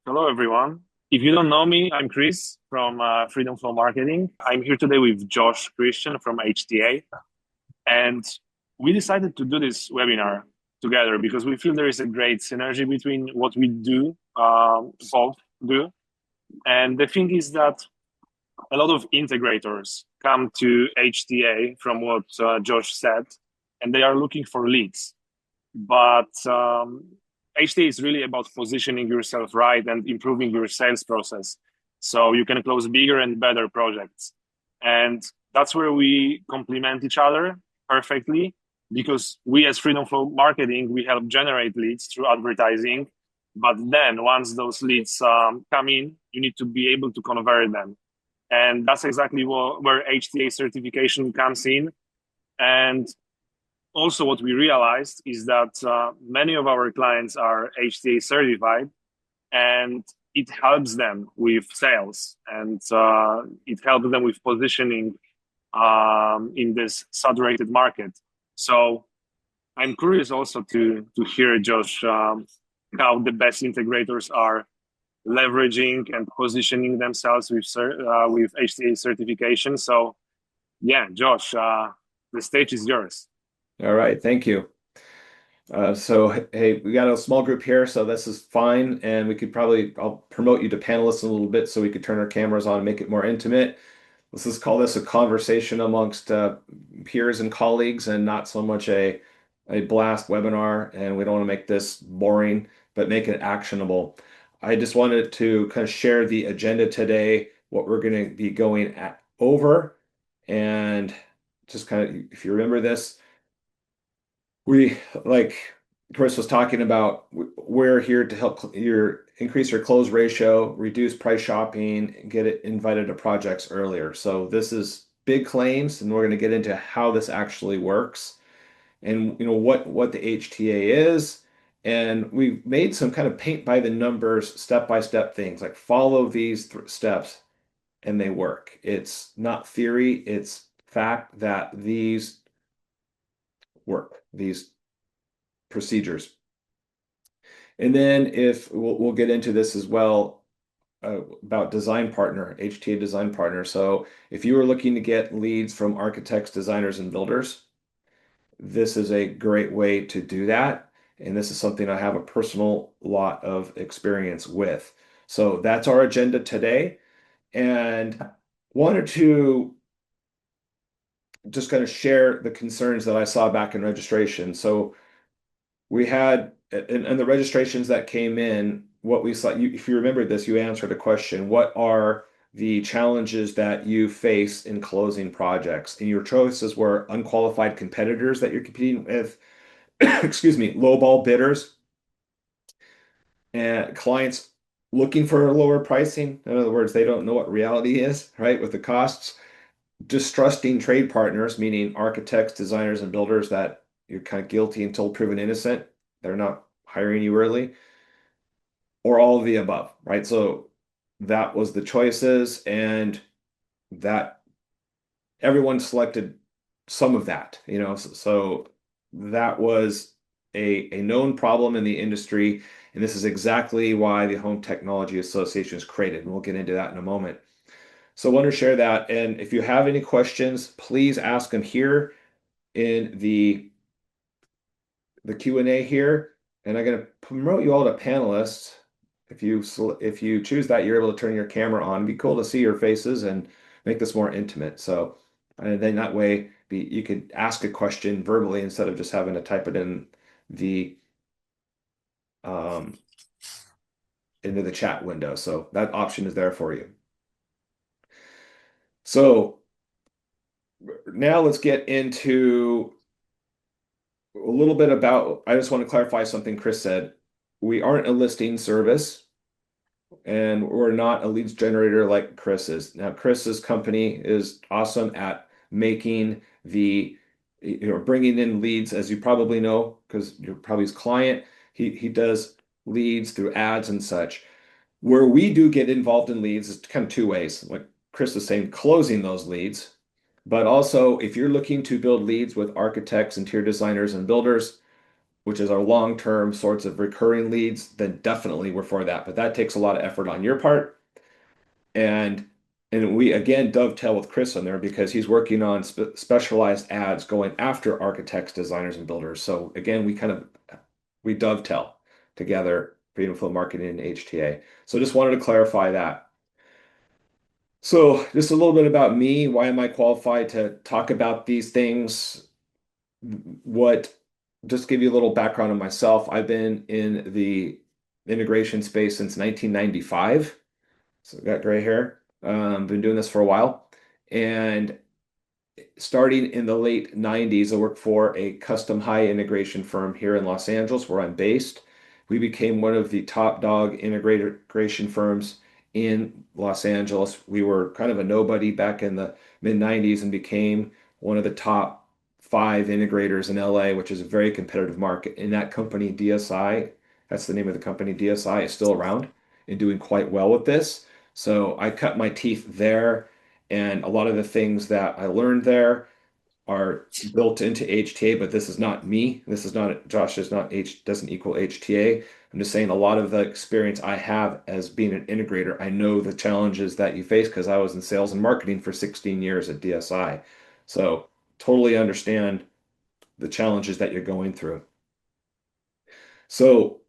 Hello, everyone. If you don't know me, I'm Chris from Freedom Flow Marketing. I'm here today with Josh Christian from HTA, and we decided to do this webinar together because we feel there is a great synergy between what we do, both do. And the thing is that a lot of integrators come to HTA from what Josh said, and they are looking for leads. But HTA is really about positioning yourself right and improving your sales process so you can close bigger and better projects. And that's where we complement each other perfectly because we as Freedom Flow Marketing, we help generate leads through advertising. But then once those leads come in, you need to be able to convert them. And that's exactly where HTA certification comes in. And also what we realized is that many of our clients are HTA certified, and it helps them with sales, and it helps them with positioning in this saturated market. So I'm curious also to hear, Josh, how the best integrators are leveraging and positioning themselves with HTA certification. So yeah, Josh, the stage is yours. All right, thank you. Hey, we got a small group here, so this is fine, and I'll promote you to panelists in a little bit so we could turn our cameras on and make it more intimate. Let's just call this a conversation amongst peers and colleagues and not so much a blast webinar, and we don't want to make this boring, but make it actionable. I just wanted to kind of share the agenda today, what we're going to be over, and just kind of, if you remember this, we like Chris was talking about, we're here to help increase your close ratio, reduce price shopping, and get it invited to projects earlier. So this is big claims, and we're going to get into how this actually works and what the HTA is. And we've made some kind of paint by the numbers, step-by-step things, like follow these steps and they work. It's not theory, it's fact that these work, these procedures. And then if we'll get into this as well, about design partner, HTA design partner. So if you are looking to get leads from architects, designers, and builders, this is a great way to do that. And this is something I have a personal lot of experience with. So that's our agenda today. And wanted to just kind of share the concerns that I saw back in registration. So we had and the registrations that came in, what we saw, if you remember this, you answered a question. What are the challenges that you face in closing projects? And your choices were unqualified competitors that you're competing with, excuse me, lowball bidders, and clients looking for lower pricing. In other words, they don't know what reality is, right, with the costs. Distrusting trade partners, meaning architects, designers, and builders that you're kind of guilty until proven innocent. They're not hiring you early, or all of the above, right? So that was the choices, and that everyone selected some of that, so that was a known problem in the industry, and this is exactly why the Home Technology Association is created, and we'll get into that in a moment. So I want to share that, and if you have any questions, please ask them here in the Q&A here, and I'm going to promote you all to panelists. If you choose that, you're able to turn your camera on. It'd be cool to see your faces and make this more intimate. So, and then that way, you could ask a question verbally instead of just having to type it in the um, into the chat window. So that option is there for you. So now let's get into a little bit about. I just want to clarify something Chris said. We aren't a listing service, and we're not a leads generator like Chris is. Now, Chris's company is awesome at making bringing in leads, as you probably know, because you're probably his client. He does leads through ads and such. Where we do get involved in leads is kind of two ways. Like Chris is saying, closing those leads, but also if you're looking to build leads with architects, interior designers, and builders, which is our long-term sorts of recurring leads, then definitely we're for that. But that takes a lot of effort on your part. And we again dovetail with Chris on there because he's working on specialized ads going after architects, designers, and builders. So again, we dovetail together, Freedom Flow Marketing and HTA. So just wanted to clarify that. So just a little bit about me. Why am I qualified to talk about these things? What, just give you a little background on myself. I've been in the integration space since 1995. So I've got gray hair. Been doing this for a while. And starting in the late 90s, I worked for a custom high integration firm here in Los Angeles, where I'm based. We became one of the top dog integration firms in Los Angeles. We were kind of a nobody back in the mid 90s and became one of the top five integrators in LA, which is a very competitive market. In that company, DSI, that's the name of the company, DSI is still around and doing quite well with this. So I cut my teeth there. And a lot of the things that I learned there are built into HTA, but this is not me. This is not Josh is not doesn't equal HTA. I'm just saying a lot of the experience I have as being an integrator, I know the challenges that you face because I was in sales and marketing for 16 years at DSI. So totally understand the challenges that you're going through. So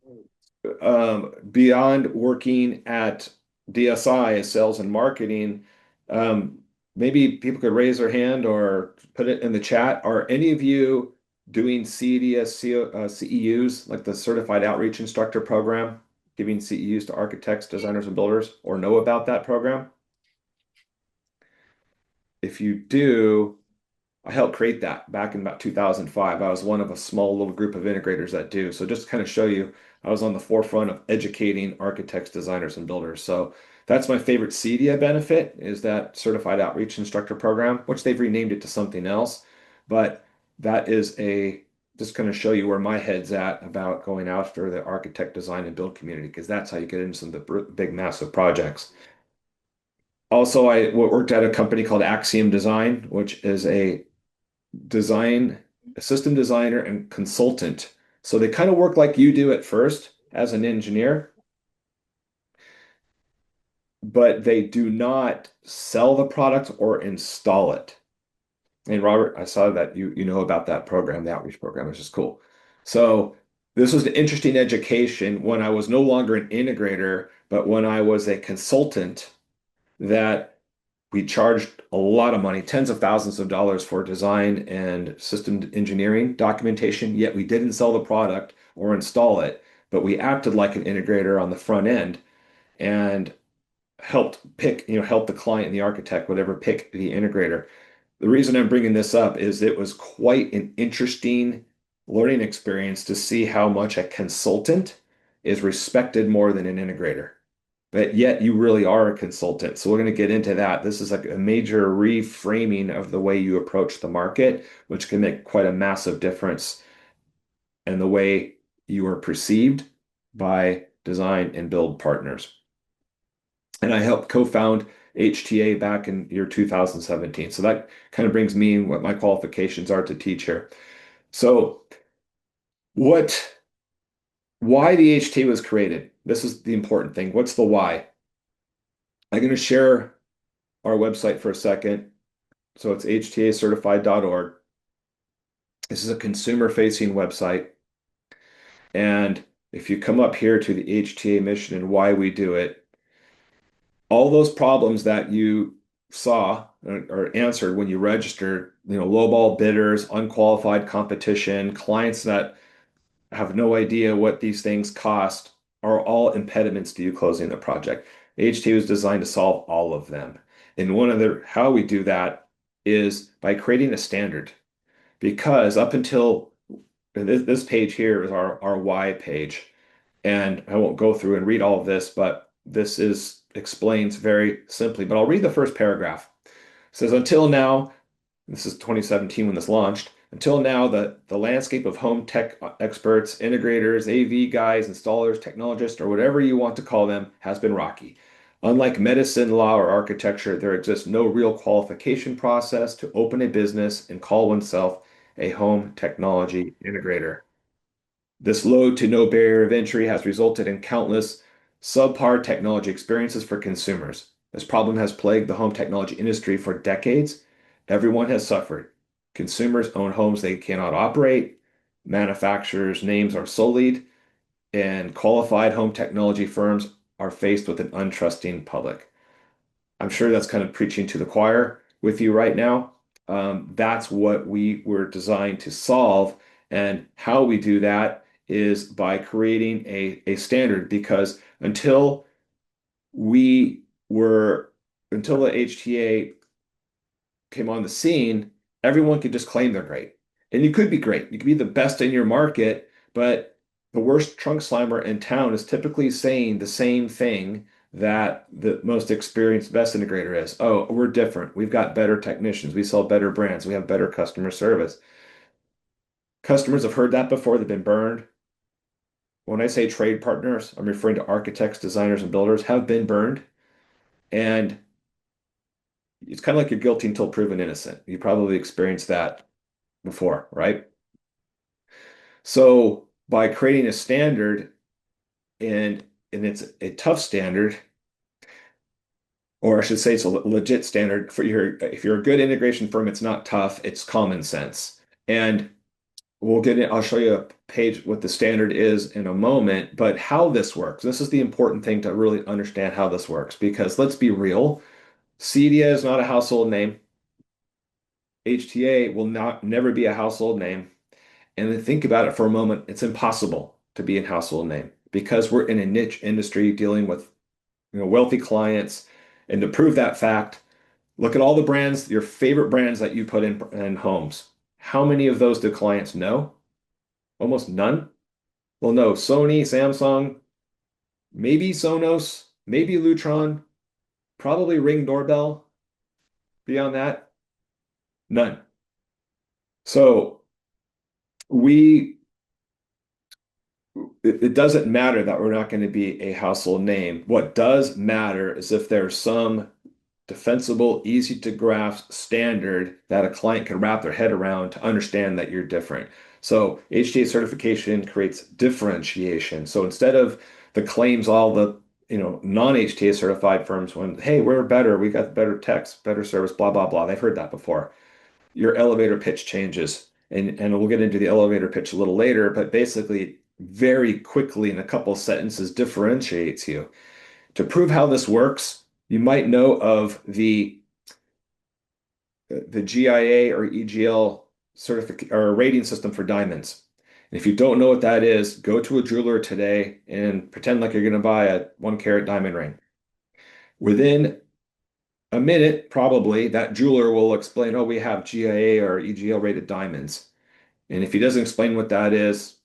beyond working at DSI as sales and marketing, um, maybe people could raise their hand or put it in the chat. Are any of you doing CEDS CEUs, like the Certified Outreach Instructor program, giving CEUs to architects, designers, and builders, or know about that program? If you do, I helped create that back in about 2005. I was one of a small little group of integrators that do. So just to kind of show you, I was on the forefront of educating architects, designers, and builders. So that's my favorite CEDIA benefit is that Certified Outreach Instructor program, which they've renamed it to something else. But that is a just going to show you where my head's at about going after the architect, design, and build community, because that's how you get into some of the big, massive projects. Also, I worked at a company called Axiom Design, which is a design, a system designer and consultant. So they kind of work like you do at first as an engineer, but they do not sell the product or install it. And Robert, I saw that you know about that program, the outreach program, which is cool. So this was an interesting education when I was no longer an integrator, but when I was a consultant that we charged a lot of money, tens of thousands of dollars for design and system engineering documentation, yet we didn't sell the product or install it, but we acted like an integrator on the front end and helped pick, help the client and the architect, whatever, pick the integrator. The reason I'm bringing this up is it was quite an interesting learning experience to see how much a consultant is respected more than an integrator, but yet you really are a consultant. So we're going to get into that. This is like a major reframing of the way you approach the market, which can make quite a massive difference in the way you are perceived by design and build partners. And I helped co-found HTA back in year 2017. So that kind of brings me in what my qualifications are to teach here. So what why the HTA was created. This is the important thing. What's the why? I'm going to share our website for a second. So it's htacertified.org. This is a consumer-facing website. And if you come up here to the HTA mission and why we do it, all those problems that you saw are answered when you registered, lowball bidders, unqualified competition, clients that have no idea what these things cost are all impediments to you closing the project. HTA was designed to solve all of them. And one of the how we do that is by creating a standard. Because up until this page here is our why page. And I won't go through and read all of this, but this is explains very simply. But I'll read the first paragraph. It says, until now, this is 2017 when this launched. Until now, the landscape of home tech experts, integrators, AV guys, installers, technologists, or whatever you want to call them, has been rocky. Unlike medicine, law, or architecture, there exists no real qualification process to open a business and call oneself a home technology integrator. This low to no barrier of entry has resulted in countless subpar technology experiences for consumers. This problem has plagued the home technology industry for decades. Everyone has suffered. Consumers own homes they cannot operate, manufacturers' names are sullied, and qualified home technology firms are faced with an untrusting public. I'm sure that's kind of preaching to the choir with you right now. That's what we were designed to solve. And how we do that is by creating a standard because we were, until the HTA came on the scene, everyone could just claim they're great. And you could be great. You could be the best in your market, but the worst trunk slammer in town is typically saying the same thing that the most experienced best integrator is. Oh, we're different. We've got better technicians. We sell better brands. We have better customer service. Customers have heard that before. They've been burned. When I say trade partners, I'm referring to architects, designers, and builders have been burned. And it's kind of like you're guilty until proven innocent. You probably experienced that before, right? So by creating a standard and it's a tough standard, or I should say it's a legit standard for your if you're a good integration firm, it's not tough, it's common sense. And we'll get in, I'll show you a page what the standard is in a moment, but how this works. This is the important thing to really understand how this works, because let's be real, CEDIA is not a household name. HTA will not never be a household name. And then think about it for a moment. It's impossible to be a household name because we're in a niche industry dealing with wealthy clients. And to prove that fact, look at all the brands, your favorite brands that you put in homes. How many of those do clients know? Almost none. Well, no, Sony, Samsung, maybe Sonos, maybe Lutron, probably Ring doorbell. Beyond that, none. So we it doesn't matter that we're not going to be a household name. What does matter is if there's some defensible, easy to grasp standard that a client can wrap their head around to understand that you're different. So HTA certification creates differentiation. So instead of the claims all the non-HTA certified firms when, hey, we're better, we got better techs, better service, blah, blah, blah. They've heard that before. Your elevator pitch changes. And we'll get into the elevator pitch a little later, but basically very quickly in a couple sentences differentiates you. To prove how this works, you might know of the GIA or EGL certificate or rating system for diamonds. And if you don't know what that is, go to a jeweler today and pretend like you're going to buy a 1 carat diamond ring. Within a minute, probably, that jeweler will explain, oh, we have GIA or EGL rated diamonds. And if he doesn't explain what that is,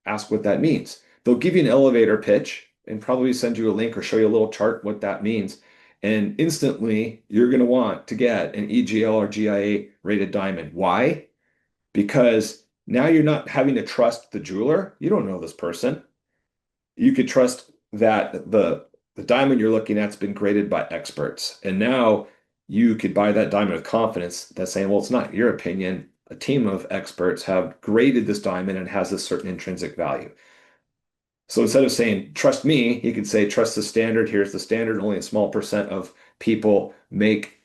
ask what that means. They'll give you an elevator pitch and probably send you a link or show you a little chart what that means. And instantly, you're going to want to get an EGL or GIA rated diamond. Why? Because now you're not having to trust the jeweler. You don't know this person. You could trust that the diamond you're looking at's been graded by experts. And now you could buy that diamond with confidence that's saying, well, it's not your opinion. A team of experts have graded this diamond and has a certain intrinsic value. So instead of saying, trust me, you could say, trust the standard. Here's the standard. Only a small percent of people make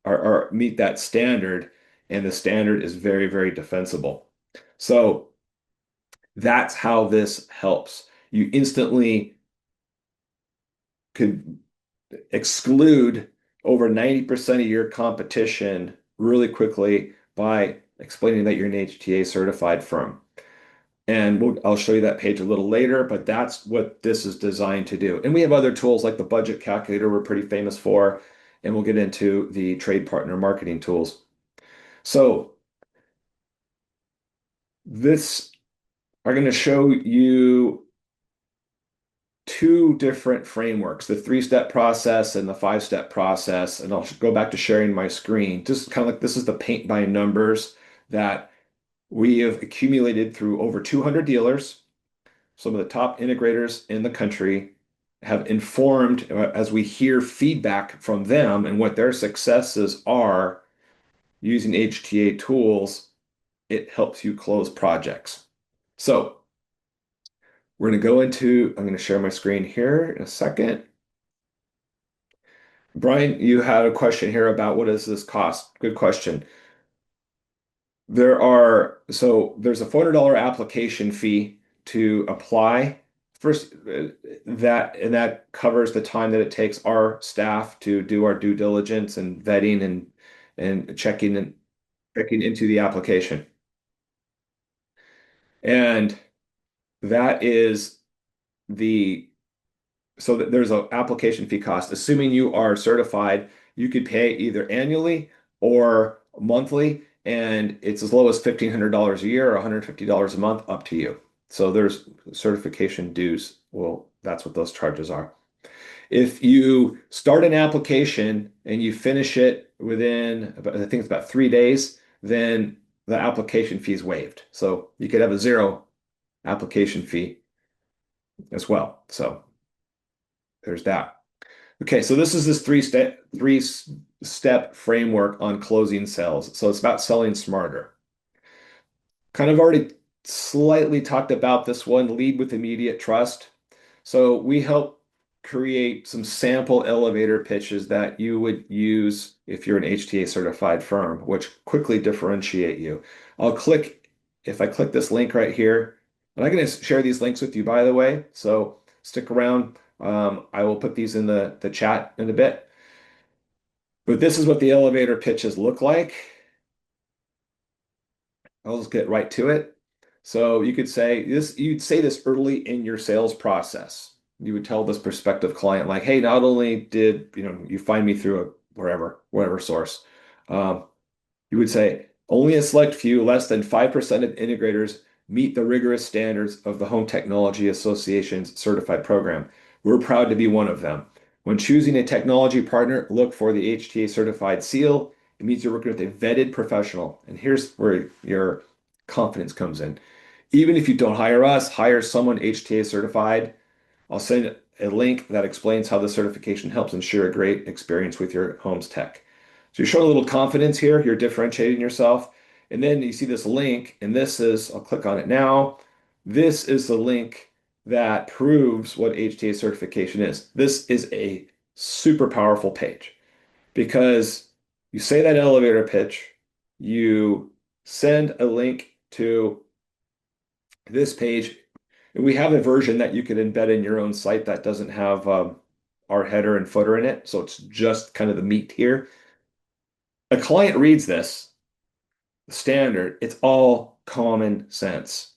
or meet that standard. And the standard is very, very defensible. So that's how this helps. You instantly could exclude over 90% of your competition really quickly by explaining that you're an HTA certified firm. And I'll show you that page a little later, but that's what this is designed to do. And we have other tools like the budget calculator we're pretty famous for, and we'll get into the trade partner marketing tools. So this are going to show you two different frameworks, the 3-step process and the 5-step process. And I'll go back to sharing my screen. Just kind of like this is the paint by numbers that we have accumulated through over 200 dealers. Some of the top integrators in the country have informed as we hear feedback from them and what their successes are using HTA tools, it helps you close projects. So We're going to go into, I'm going to share my screen here in a second. Brian, you had a question here about what does this cost? Good question. There's a $400 application fee to apply. First, that covers the time that it takes our staff to do our due diligence and vetting and checking into the application. And that is the so that there's an application fee cost. Assuming you are certified, you could pay either annually or monthly, and it's as low as $1,500 a year or $150 a month, up to you. So there's certification dues. Well, that's what those charges are. If you start an application and you finish it within, I think it's about 3 days, then the application fee is waived. So you could have a zero application fee as well. So there's that. Okay, so this is this three step framework on closing sales. So it's about selling smarter. Kind of already slightly talked about this one, lead with immediate trust. So we help create some sample elevator pitches that you would use if you're an HTA certified firm, which quickly differentiate you. If I click this link right here, and I'm going to share these links with you, by the way, so stick around. I will put these in the chat in a bit. But this is what the elevator pitches look like. I'll just get right to it. So you'd say this early in your sales process. You would tell this prospective client, like, hey, not only did you find me through whatever source, um, you would say only a select few, less than 5% of integrators meet the rigorous standards of the Home Technology Association's certified program. We're proud to be one of them. When choosing a technology partner, look for the HTA certified seal. It means you're working with a vetted professional. And here's where your confidence comes in. Even if you don't hire us, hire someone HTA certified. I'll send a link that explains how the certification helps ensure a great experience with your home's tech. So you're showing a little confidence here. You're differentiating yourself. And then you see this link, and I'll click on it now. This is the link that proves what HTA certification is. This is a super powerful page because you say that elevator pitch, you send a link to this page. And we have a version that you can embed in your own site that doesn't have our header and footer in it. So it's just kind of the meat here. A client reads this standard, it's all common sense.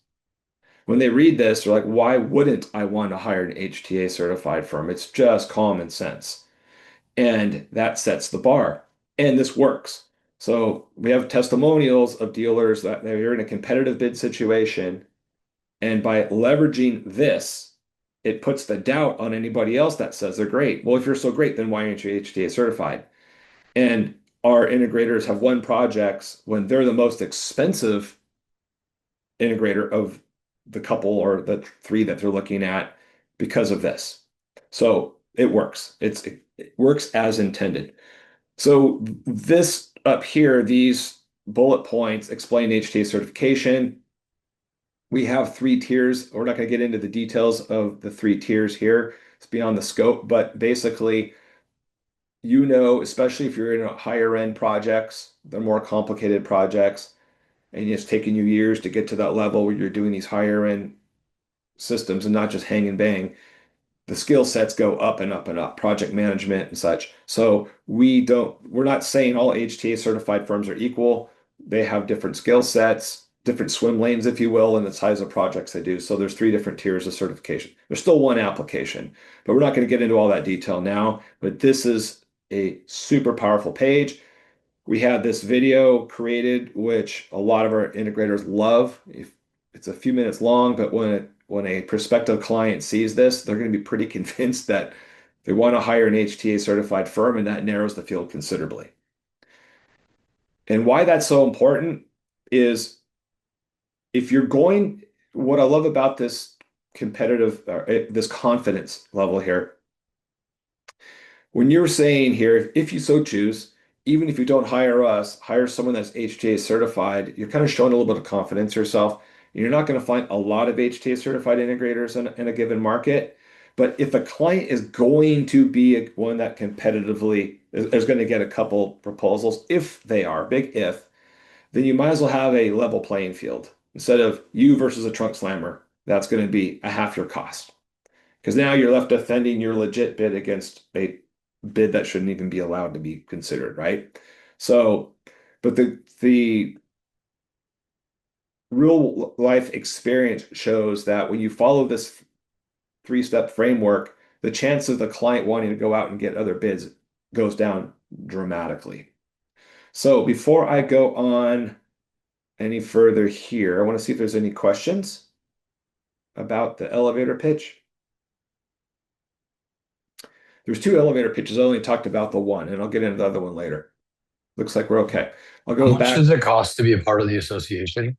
When they read this, they're like, why wouldn't I want to hire an HTA certified firm? It's just common sense. And that sets the bar. And this works. So we have testimonials of dealers that they're in a competitive bid situation. And by leveraging this, it puts the doubt on anybody else that says they're great. Well, if you're so great, then why aren't you HTA certified? And our integrators have won projects when they're the most expensive integrator of the couple or the three that they're looking at because of this. So it works. It works as intended. So this up here, these bullet points explain HTA certification. We have 3 tiers. We're not going to get into the details of the 3 tiers here. It's beyond the scope, but basically, especially if you're in higher end projects, they're more complicated projects, and it's taking you years to get to that level where you're doing these higher end systems and not just hang and bang. The skill sets go up and up and up, project management and such. So we're not saying all HTA certified firms are equal. They have different skill sets, different swim lanes, if you will, and the size of projects they do. So there's 3 different tiers of certification. There's still one application, but we're not going to get into all that detail now. But this is a super powerful page. We had this video created, which a lot of our integrators love. It's a few minutes long, but when a prospective client sees this, they're going to be pretty convinced that they want to hire an HTA certified firm, and that narrows the field considerably. And why that's so important is if you're going, what I love about this this confidence level here, when you're saying here, if you so choose, even if you don't hire us, hire someone that's HTA certified, you're kind of showing a little bit of confidence yourself. You're not going to find a lot of HTA certified integrators in a given market. But if a client is going to be one that competitively is going to get a couple proposals, if they are, big if, then you might as well have a level playing field. Instead of you versus a trunk slammer, that's going to be a half your cost. Because now you're left defending your legit bid against a bid that shouldn't even be allowed to be considered, right? So, but the real life experience shows that when you follow this three-step framework, the chance of the client wanting to go out and get other bids goes down dramatically. So before I go on any further here, I want to see if there's any questions about the elevator pitch. There's two elevator pitches. I only talked about the one, and I'll get into the other one later. Looks like we're okay. I'll How go much back. does it cost to be a part of the association?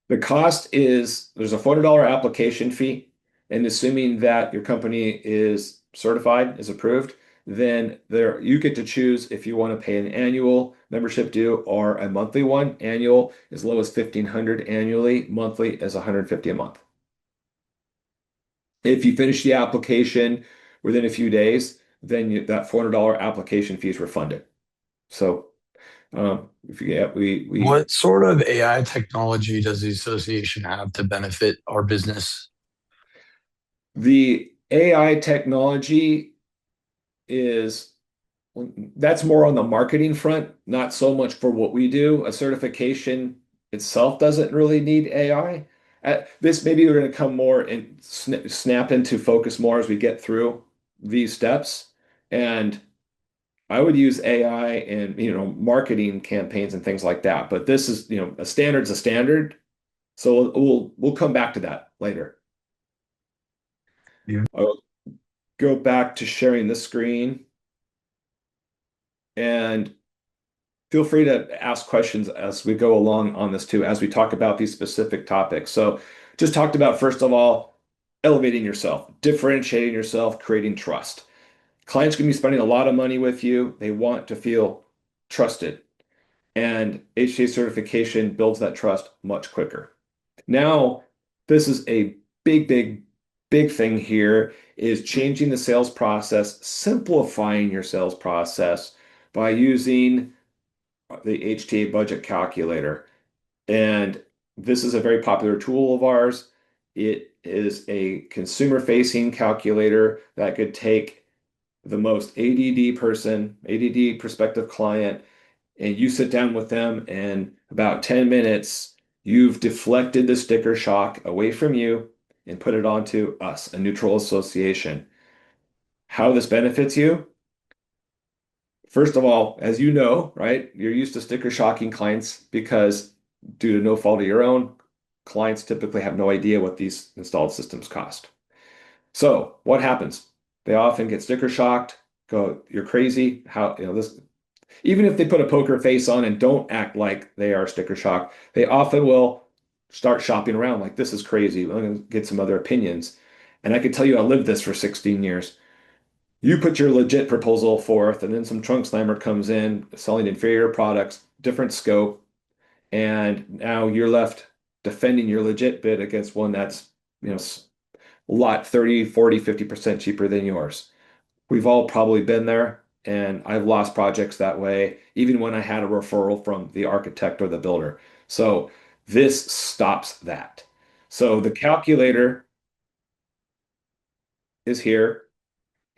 The cost is there's a $400 application fee, and assuming that your company is certified, is approved, then there you get to choose if you want to pay an annual membership due or a monthly one. Annual as low as 1,500 annually, monthly as 150 a month. If you finish the application within a few days, then that $400 application fee is refunded. So if you get we What sort of AI technology does the association have to benefit our business? the AI technology is that's more on the marketing front, not so much for what we do. A certification itself doesn't really need AI. This maybe we're going to come more and snap into focus more as we get through these steps. And I would use AI in, marketing campaigns and things like that. But this is, a standard's a standard. So we'll come back to that later. You- I'll go back to sharing the screen and feel free to ask questions as we go along on this too, as we talk about these specific topics. So just talked about, first of all, elevating yourself, differentiating yourself, creating trust. Clients can be spending a lot of money with you. They want to feel trusted. And HTA certification builds that trust much quicker. Now, this is a big, big, big thing here is changing the sales process, simplifying your sales process by using the HTA budget calculator. And this is a very popular tool of ours. It is a consumer-facing calculator that could take the most ADD prospective client, and you sit down with them, and about 10 minutes, you've deflected the sticker shock away from you and put it onto us, a neutral association. How this benefits you? First of all, as you know, right, you're used to sticker shocking clients because due to no fault of your own, clients typically have no idea what these installed systems cost. So what happens? They often get sticker shocked, go, you're crazy. How, this, even if they put a poker face on and don't act like they are sticker shocked, they often will start shopping around like, this is crazy. I'm going to get some other opinions. And I can tell you, I lived this for 16 years. You put your legit proposal forth, and then some trunk slammer comes in selling inferior products, different scope, and now you're left defending your legit bid against one that's, a lot 30, 40, 50% cheaper than yours. We've all probably been there, and I've lost projects that way, even when I had a referral from the architect or the builder. So this stops that. So the calculator is here.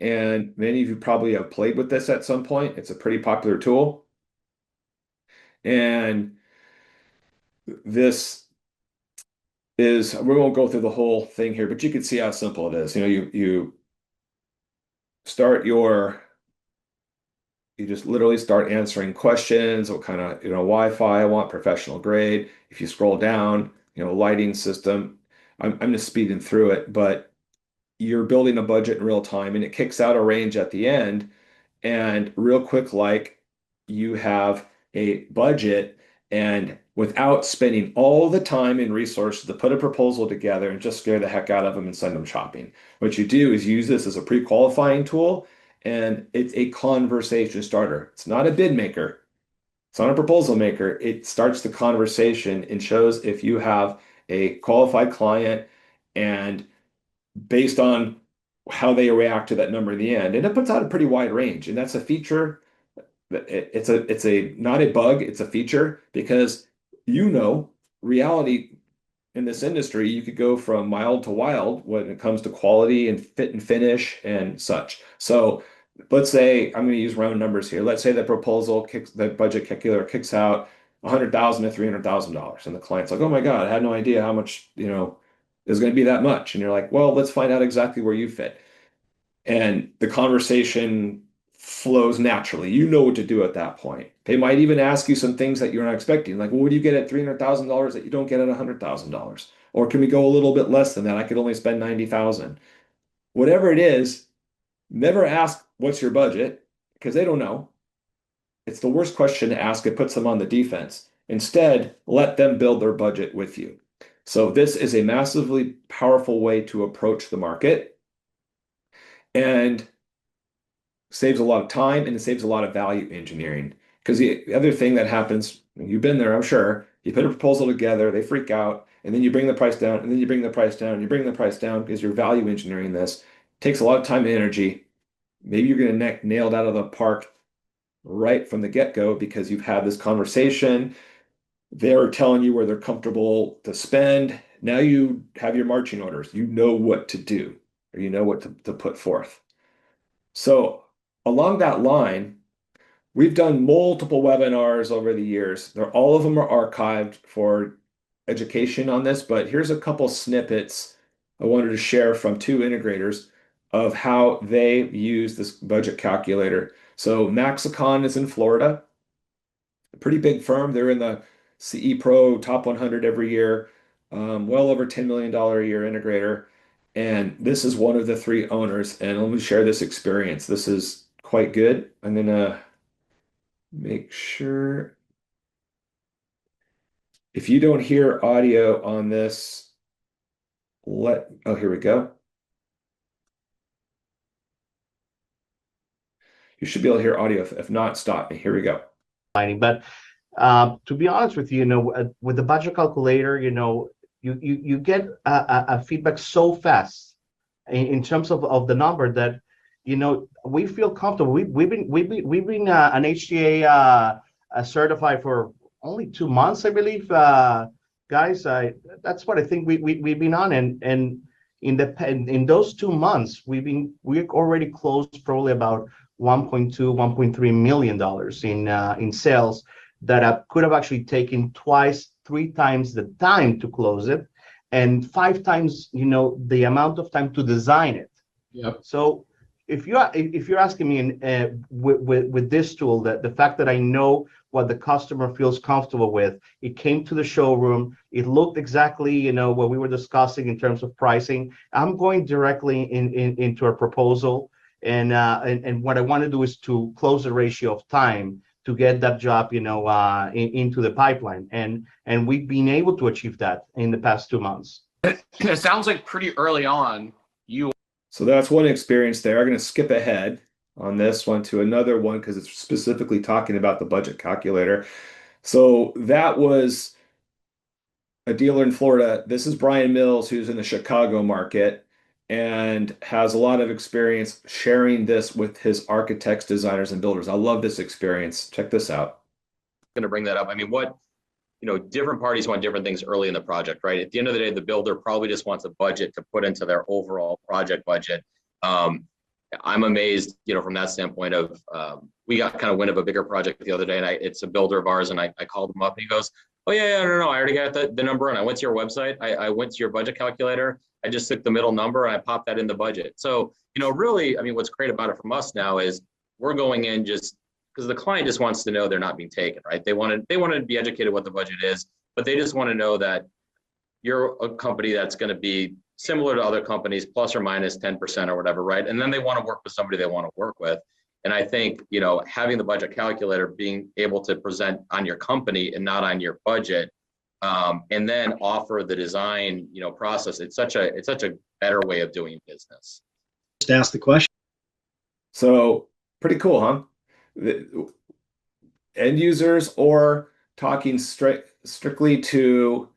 And many of you probably have played with this at some point. It's a pretty popular tool. And this is, we won't go through the whole thing here, but you can see how simple it is. You start you just literally start answering questions, what kind of, Wi-Fi I want, professional grade. If you scroll down, lighting system. I'm just speeding through it, but you're building a budget in real time and it kicks out a range at the end. And real quick, like you have a budget, and without spending all the time and resources to put a proposal together and just scare the heck out of them and send them shopping. What you do is use this as a pre-qualifying tool, and it's a conversation starter. It's not a bid maker. It's not a proposal maker. It starts the conversation and shows if you have a qualified client, and based on how they react to that number in the end. And it puts out a pretty wide range. And that's a feature. It's a not a bug, it's a feature because reality in this industry, you could go from mild to wild when it comes to quality and fit and finish and such. So let's say I'm going to use round numbers here. Let's say the budget calculator kicks out 100,000 to $300,000, and the client's like, "Oh my God, I had no idea how much, is going to be that much." And you're like, "Well, let's find out exactly where you fit." And the conversation flows naturally. You know what to do at that point. They might even ask you some things that you're not expecting, like, well, what do you get at $300,000 that you don't get at $100,000? Or can we go a little bit less than that? I could only spend 90,000. Whatever it is, never ask what's your budget because they don't know. It's the worst question to ask. It puts them on the defense. Instead, let them build their budget with you. So this is a massively powerful way to approach the market and saves a lot of time and it saves a lot of value engineering. Because the other thing that happens, you've been there, I'm sure, you put a proposal together, they freak out, and then you bring the price down, and then you bring the price down, and you bring the price down because you're value engineering this. It takes a lot of time and energy. Maybe you're going to nail it out of the park right from the get-go because you've had this conversation. They're telling you where they're comfortable to spend. Now you have your marching orders. You know what to do, or you know what to put forth. So along that line, we've done multiple webinars over the years. All of them are archived for education on this, but here's a couple snippets I wanted to share from two integrators of how they use this budget calculator. So Maxicon is in Florida, a pretty big firm. They're in the CE Pro top 100 every year, well over $10 million a year integrator. And this is one of the three owners. And let me share this experience. This is quite good. I'm going to make sure. If you don't hear audio on this, oh, here we go. You should be able to hear audio. If not, stop me. Here we go. But to be honest with you, with the budget calculator, you get a feedback so fast in terms of the number that we feel comfortable. We've been an HTA certified for only 2 months, I believe, guys. That's what I think we've been on, and in those 2 months, we've already closed probably about 1.2, $1.3 million in sales that could have actually taken twice, 3 times the time to close it, and 5 times, the amount of time to design it. Yep. So if you're asking me with this tool, that the fact that I know what the customer feels comfortable with, it came to the showroom, it looked exactly, what we were discussing in terms of pricing. I'm going directly into a proposal. And what I want to do is to close the ratio of time to get that job, into the pipeline. And we've been able to achieve that in the past 2 months. It sounds like pretty early on. So that's one experience there. I'm going to skip ahead on this one to another one because it's specifically talking about the budget calculator. So that was a dealer in Florida. This is Brian Mills, who's in the Chicago market and has a lot of experience sharing this with his architects, designers, and builders. I love this experience. Check this out. Going to bring that up. I mean, different parties want different things early in the project, right? At the end of the day, the builder probably just wants a budget to put into their overall project budget. I'm amazed, from that standpoint of, we got kind of wind of a bigger project the other day, and it's a builder of ours, and I called him up, and he goes, "Oh yeah, no, I already got the number, and I went to your website, I went to your budget calculator, I just took the middle number and I popped that in the budget." So, really, I mean, what's great about it from us now is we're going in just because the client just wants to know they're not being taken, right? They want to be educated what the budget is, but they just want to know that you're a company that's going to be similar to other companies, plus or minus 10% or whatever, right? And then they want to work with somebody they want to work with. And I think, having the budget calculator, being able to present on your company and not on your budget, and then offer the design, process. It's such a better way of doing business. Just ask the question. So pretty cool, huh? The end users or talking strictly to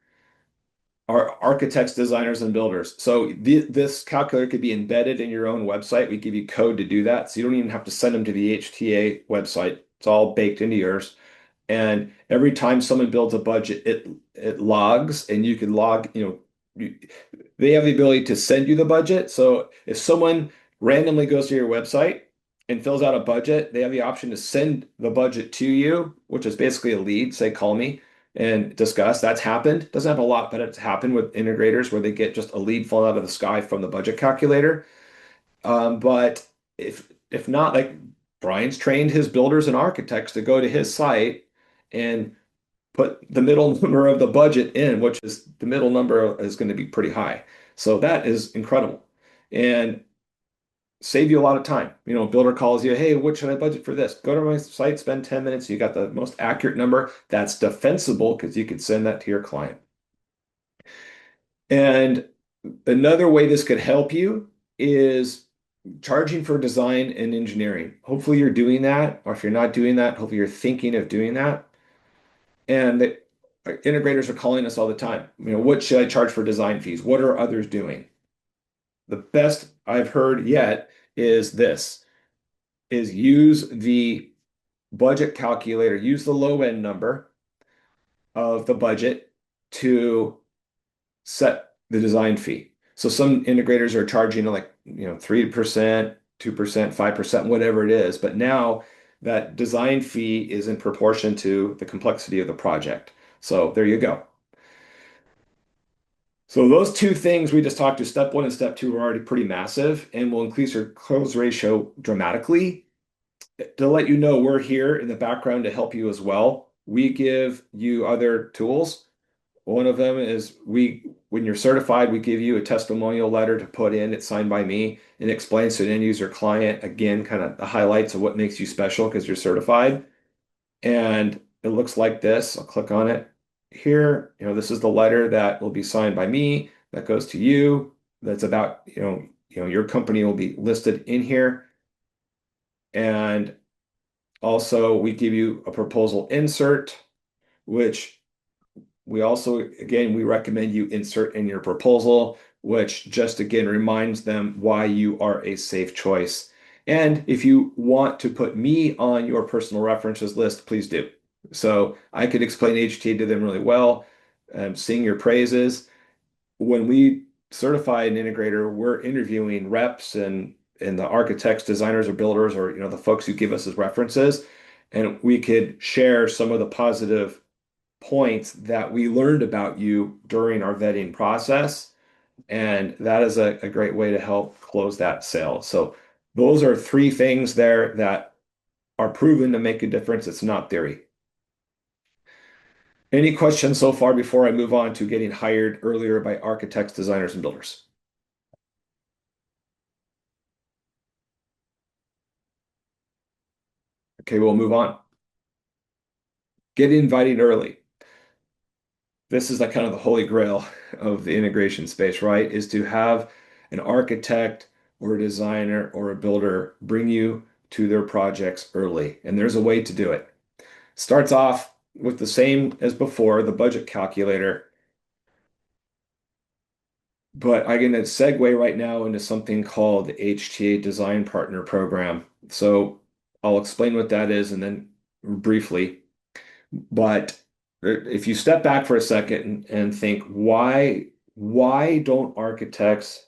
are architects, designers, and builders. So this calculator could be embedded in your own website. We give you code to do that. So you don't even have to send them to the HTA website. It's all baked into yours. And every time someone builds a budget, it logs, and you can log, they have the ability to send you the budget. So if someone randomly goes to your website and fills out a budget, they have the option to send the budget to you, which is basically a lead, say, call me and discuss. That's happened. Doesn't happen a lot, but it's happened with integrators where they get just a lead falling out of the sky from the budget calculator. But if not, like Brian's trained his builders and architects to go to his site and put the middle number of the budget in, which is the middle number is going to be pretty high. So that is incredible and save you a lot of time. Builder calls you, hey, what should I budget for this? Go to my site, spend 10 minutes. You got the most accurate number. That's defensible because you could send that to your client. And another way this could help you is charging for design and engineering. Hopefully you're doing that, or if you're not doing that, hopefully you're thinking of doing that. And the integrators are calling us all the time. What should I charge for design fees? What are others doing? The best I've heard yet is use the budget calculator, use the low end number of the budget to set the design fee. So some integrators are charging 3%, 2%, 5%, whatever it is. But now that design fee is in proportion to the complexity of the project. So there you go. So those two things we just talked to, step one and step two, are already pretty massive and will increase your close ratio dramatically. To let you know, we're here in the background to help you as well. We give you other tools. One of them is when you're certified, we give you a testimonial letter to put in. It's signed by me and explains to an end user client, again, kind of the highlights of what makes you special because you're certified. And it looks like this. I'll click on it here. This is the letter that will be signed by me that goes to you. That's about, your company will be listed in here. And also we give you a proposal insert, which we also, again, we recommend you insert in your proposal, which just again reminds them why you are a safe choice. And if you want to put me on your personal references list, please do. So I could explain HTA to them really well, sing your praises. When we certify an integrator, we're interviewing reps and the architects, designers, or builders, or the folks who give us as references, and we could share some of the positive points that we learned about you during our vetting process. And that is a great way to help close that sale. So those are three things there that are proven to make a difference. It's not theory. Any questions so far before I move on to getting hired earlier by architects, designers, and builders? Okay, we'll move on. Get invited early. This is like kind of the holy grail of the integration space, right? Is to have an architect or a designer or a builder bring you to their projects early. And there's a way to do it. Starts off with the same as before, the budget calculator. But I'm going to segue right now into something called the HTA Design Partner Program. So I'll explain what that is and then briefly. But if you step back for a second and think, why don't architects,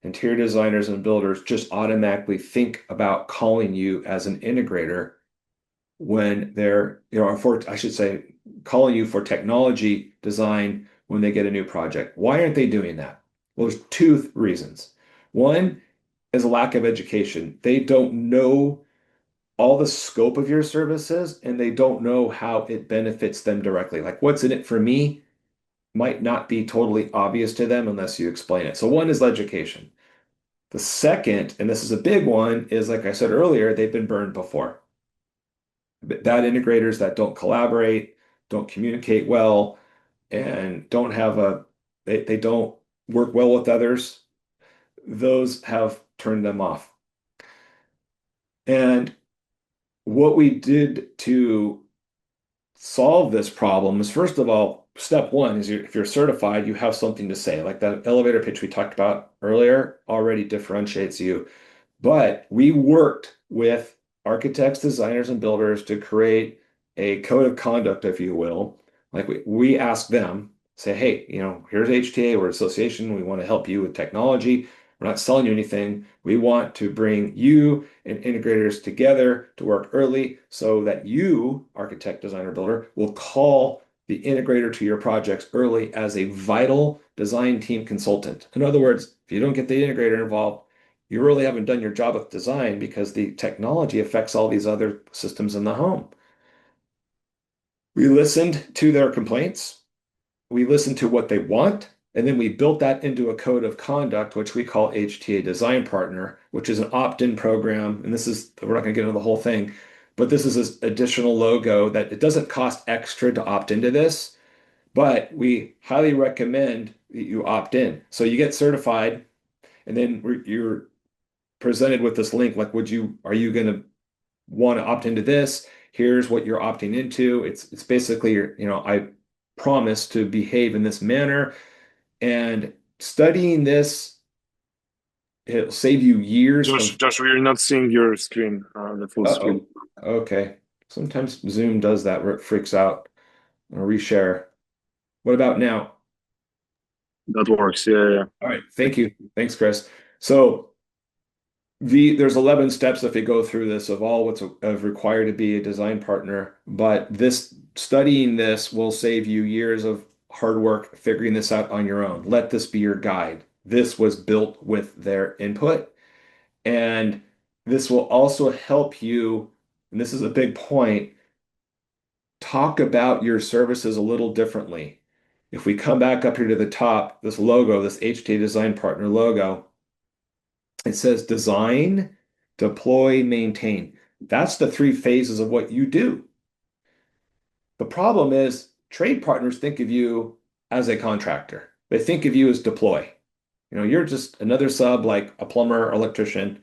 interior designers, and builders just automatically think about calling you as an integrator when they're, I should say, calling you for technology design when they get a new project? Why aren't they doing that? Well, there's two reasons. One is a lack of education. They don't know all the scope of your services and they don't know how it benefits them directly. Like what's in it for me might not be totally obvious to them unless you explain it. So one is education. The second, and this is a big one, is like I said earlier, they've been burned before. Bad integrators that don't collaborate, don't communicate well, and they don't work well with others. Those have turned them off. And what we did to solve this problem is, first of all, step one is if you're certified, you have something to say. Like that elevator pitch we talked about earlier already differentiates you. But we worked with architects, designers, and builders to create a code of conduct, if you will. Like we asked them, say, hey, here's HTA, we're an association, we want to help you with technology. We're not selling you anything. We want to bring you and integrators together to work early so that you, architect, designer, builder, will call the integrator to your projects early as a vital design team consultant. In other words, if you don't get the integrator involved, you really haven't done your job with design because the technology affects all these other systems in the home. We listened to their complaints. We listened to what they want. And then we built that into a code of conduct, which we call HTA Design Partner, which is an opt-in program. And we're not going to get into the whole thing, but this is this additional logo that it doesn't cost extra to opt into this, but we highly recommend that you opt in. So you get certified, and then you're presented with this link, like, are you going to want to opt into this? Here's what you're opting into. It's basically, I promise to behave in this manner. And studying this, it'll save you years of. Josh, we're not seeing your screen, the full screen. Okay. Sometimes Zoom does that where it freaks out. I'll reshare. What about now? That works. Yeah. All right. Thank you. Thanks, Chris. So there's 11 steps if you go through this of all what's required to be a design partner, but studying this will save you years of hard work figuring this out on your own. Let this be your guide. This was built with their input, and this will also help you, and this is a big point, talk about your services a little differently. If we come back up here to the top, this logo, this HTA Design Partner logo, it says design, deploy, maintain. That's the three phases of what you do. The problem is trade partners think of you as a contractor. They think of you as deploy. You're just another sub like a plumber or electrician.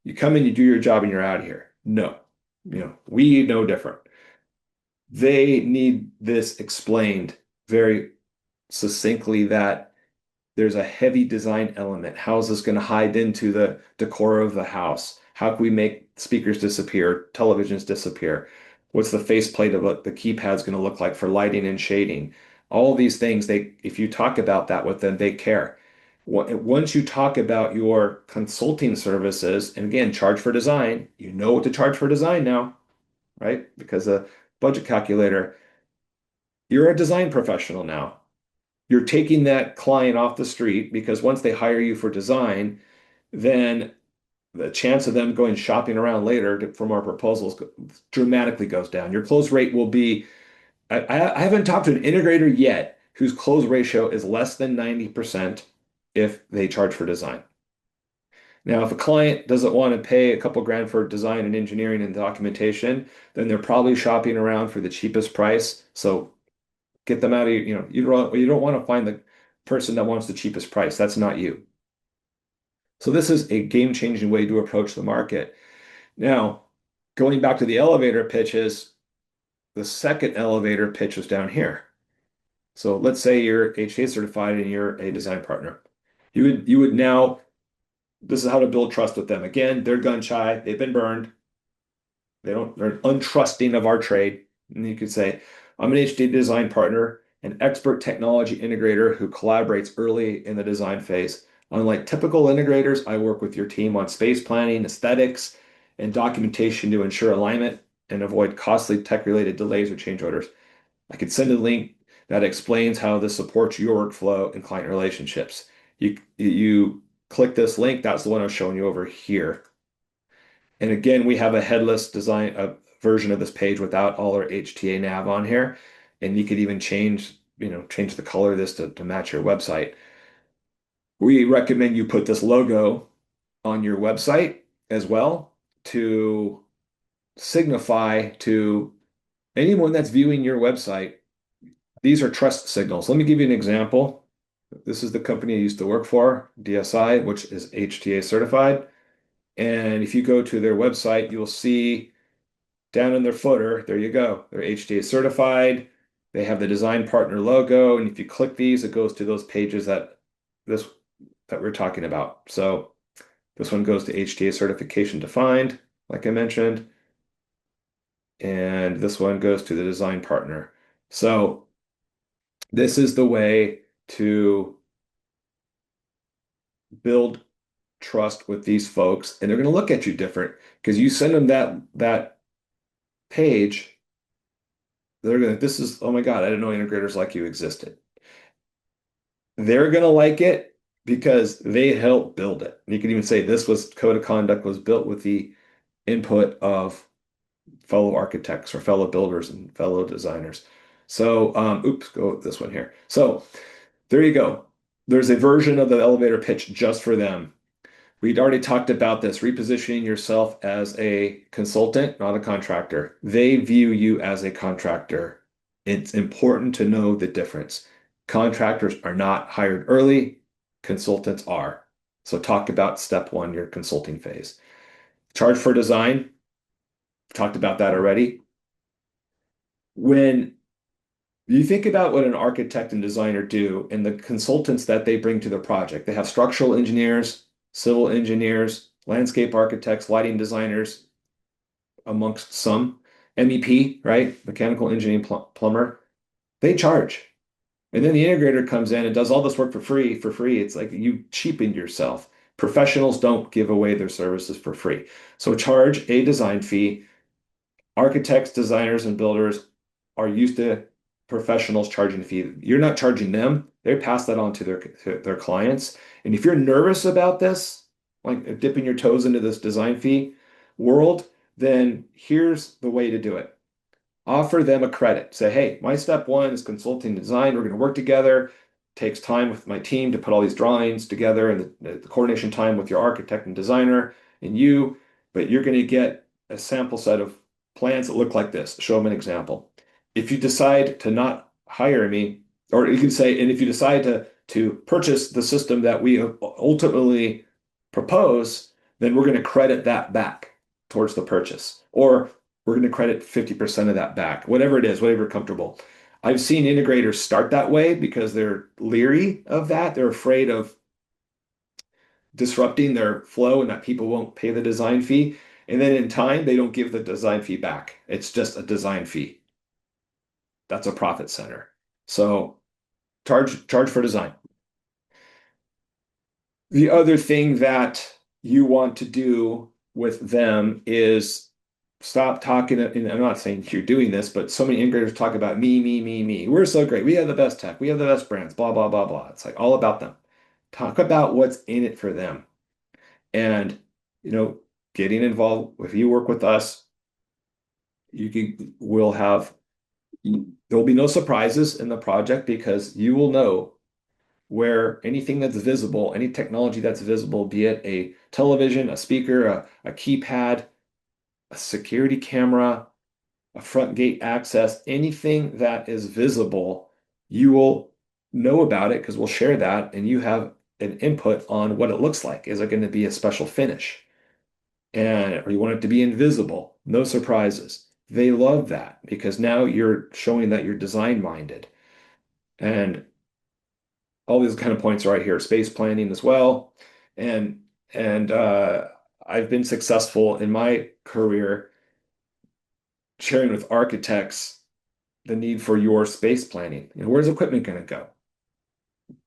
You come in, you do your job, and you're out of here. No, we know different. They need this explained very succinctly that there's a heavy design element. How is this going to hide into the decor of the house? How can we make speakers disappear, televisions disappear? What's the faceplate of what the keypad's going to look like for lighting and shading? All these things, if you talk about that with them, they care. Once you talk about your consulting services, and again, charge for design, you know what to charge for design now, right? Because a budget calculator, you're a design professional now. You're taking that client off the street because once they hire you for design, then the chance of them going shopping around later for more proposals dramatically goes down. Your close rate will be, I haven't talked to an integrator yet whose close ratio is less than 90% if they charge for design. Now, if a client doesn't want to pay a couple grand for design and engineering and documentation, then they're probably shopping around for the cheapest price. So get them out of you don't want to find the person that wants the cheapest price. That's not you. So this is a game-changing way to approach the market. Now, going back to the elevator pitches, the second elevator pitch is down here. So let's say you're HTA certified and you're a design partner. You would now, this is how to build trust with them. Again, they're gun shy, they've been burned. They're untrusting of our trade. And you could say, I'm an HTA design partner, an expert technology integrator who collaborates early in the design phase. Unlike typical integrators, I work with your team on space planning, aesthetics, and documentation to ensure alignment and avoid costly tech-related delays or change orders. I could send a link that explains how this supports your workflow and client relationships. You click this link, that's the one I'm showing you over here. And again, we have a headless design, a version of this page without all our HTA nav on here. And you could even change the color of this to match your website. We recommend you put this logo on your website as well to signify to anyone that's viewing your website, these are trust signals. Let me give you an example. This is the company I used to work for, DSI, which is HTA certified. And if you go to their website, you'll see down in their footer, there you go. They're HTA certified. They have the design partner logo, and if you click these, it goes to those pages this that we're talking about. So this one goes to HTA certification defined, like I mentioned, and this one goes to the design partner. So this is the way to build trust with these folks, and they're going to look at you different because you send them that page. They're gonna, this is, oh my God, I didn't know integrators like you existed. They're gonna like it because they helped build it. You can even say this was code of conduct was built with the input of fellow architects or fellow builders and fellow designers. So, oops, go with this one here. So there you go. There's a version of the elevator pitch just for them. We'd already talked about this, repositioning yourself as a consultant, not a contractor. They view you as a contractor. It's important to know the difference. Contractors are not hired early, consultants are. So talk about step one, your consulting phase. Charge for design, talked about that already. When you think about what an architect and designer do and the consultants that they bring to the project, they have structural engineers, civil engineers, landscape architects, lighting designers, amongst some, MEP, right? Mechanical engineering plumber. They charge. And then the integrator comes in and does all this work for free. For free, it's like you cheapened yourself. Professionals don't give away their services for free. So charge a design fee. Architects, designers, and builders are used to professionals charging a fee. You're not charging them. They pass that on to their clients. And if you're nervous about this, like dipping your toes into this design fee world, then here's the way to do it. Offer them a credit. Say, hey, my step one is consulting design. We're going to work together. Takes time with my team to put all these drawings together and the coordination time with your architect and designer and you, but you're going to get a sample set of plans that look like this. Show them an example. If you decide to not hire me, or you can say, and if you decide to purchase the system that we ultimately propose, then we're going to credit that back towards the purchase. Or we're going to credit 50% of that back, whatever it is, whatever you're comfortable. I've seen integrators start that way because they're leery of that. They're afraid of disrupting their flow and that people won't pay the design fee. And then in time, they don't give the design fee back. It's just a design fee. That's a profit center. So charge for design. The other thing that you want to do with them is stop talking. And I'm not saying you're doing this, but so many integrators talk about me, me, me, me. We're so great. We have the best tech. We have the best brands, blah, blah, blah, blah. It's like all about them. Talk about what's in it for them. And, getting involved, if you work with us, there'll be no surprises in the project because you will know where anything that's visible, any technology that's visible, be it a television, a speaker, a keypad, a security camera, a front gate access, anything that is visible, you will know about it because we'll share that and you have an input on what it looks like. Is it going to be a special finish? Or you want it to be invisible? No surprises. They love that because now you're showing that you're design minded. And all these kind of points are right here, space planning as well. And I've been successful in my career sharing with architects the need for your space planning. Where's equipment going to go?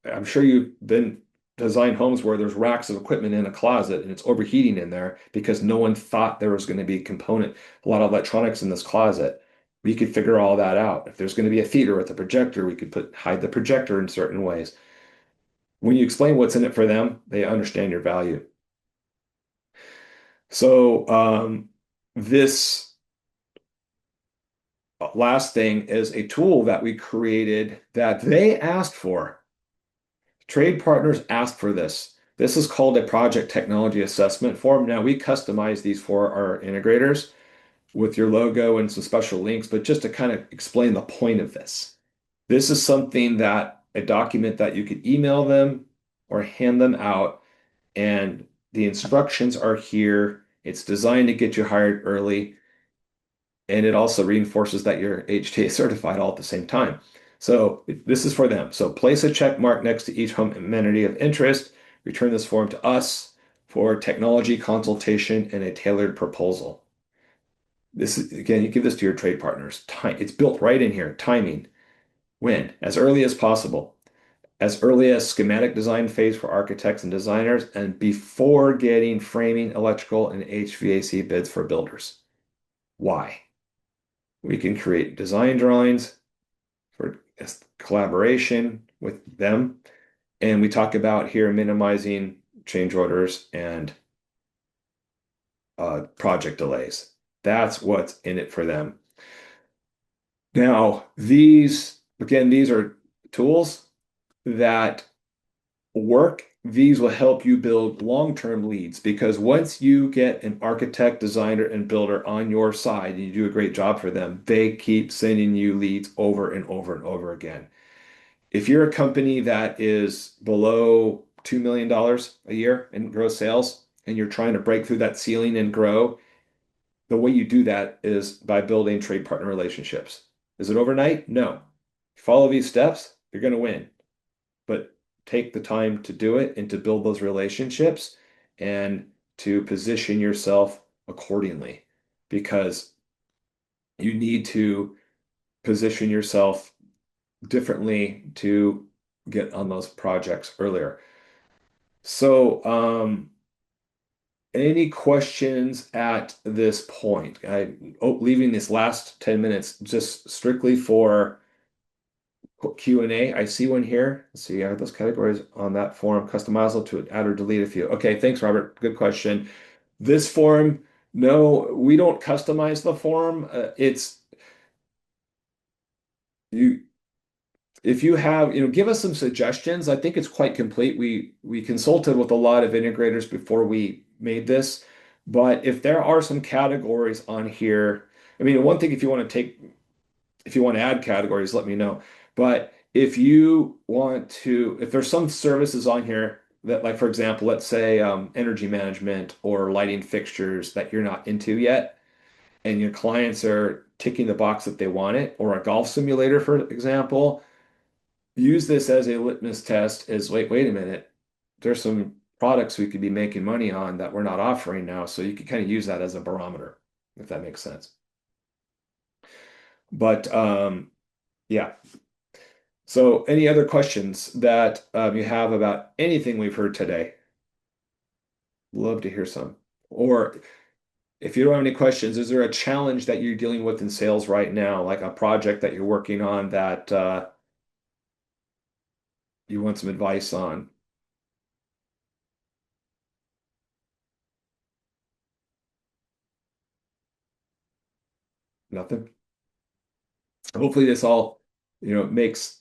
I'm sure you've been designed homes where there's racks of equipment in a closet and it's overheating in there because no one thought there was going to be a lot of electronics in this closet. We could figure all that out. If there's going to be a theater with a projector, we could hide the projector in certain ways. When you explain what's in it for them, they understand your value. So this last thing is a tool that we created that they asked for. Trade partners asked for this. This is called a project technology assessment form. Now we customize these for our integrators with your logo and some special links, but just to kind of explain the point of this. This is a document that you could email them or hand them out, and the instructions are here. It's designed to get you hired early. and it also reinforces that you're HTA certified all at the same time. So this is for them. So place a check mark next to each home amenity of interest. Return this form to us for technology consultation and a tailored proposal. This is, again, you give this to your trade partners. Time, it's built right in here. Timing. When? As early as possible. As early as schematic design phase for architects and designers, and before getting framing, electrical, and HVAC bids for builders. Why? We can create design drawings for collaboration with them. And we talk about here minimizing change orders and project delays. That's what's in it for them. Now, these are tools that work. These will help you build long-term leads, because once you get an architect, designer, and builder on your side, and you do a great job for them, they keep sending you leads over and over and over again. If you're a company that is below $2 million a year in gross sales, and you're trying to break through that ceiling and grow, the way you do that is by building trade partner relationships. Is it overnight? No. Follow these steps, you're going to win. But take the time to do it and to build those relationships and to position yourself accordingly, because you need to position yourself differently to get on those projects earlier. So, any questions at this point? Leaving this last 10 minutes just strictly for Q&A. I see one here. Let's see, are those categories on that form customizable to add or delete a few? Okay, thanks, Robert. Good question. This form, no, we don't customize the form. It's you. If you have, give us some suggestions. I think it's quite complete. We consulted with a lot of integrators before we made this, but if there are some categories on here, I mean, one thing, if you want to add categories, let me know. But if there's some services on here that, like, for example, let's say energy management or lighting fixtures that you're not into yet, and your clients are ticking the box that they want it, or a golf simulator, for example, use this as a litmus test as, wait a minute, there's some products we could be making money on that we're not offering now. So you can kind of use that as a barometer, if that makes sense. But yeah. So any other questions that you have about anything we've heard today? Love to hear some. Or if you don't have any questions, is there a challenge that you're dealing with in sales right now, like a project that you're working on that you want some advice on? Nothing? Hopefully this all, makes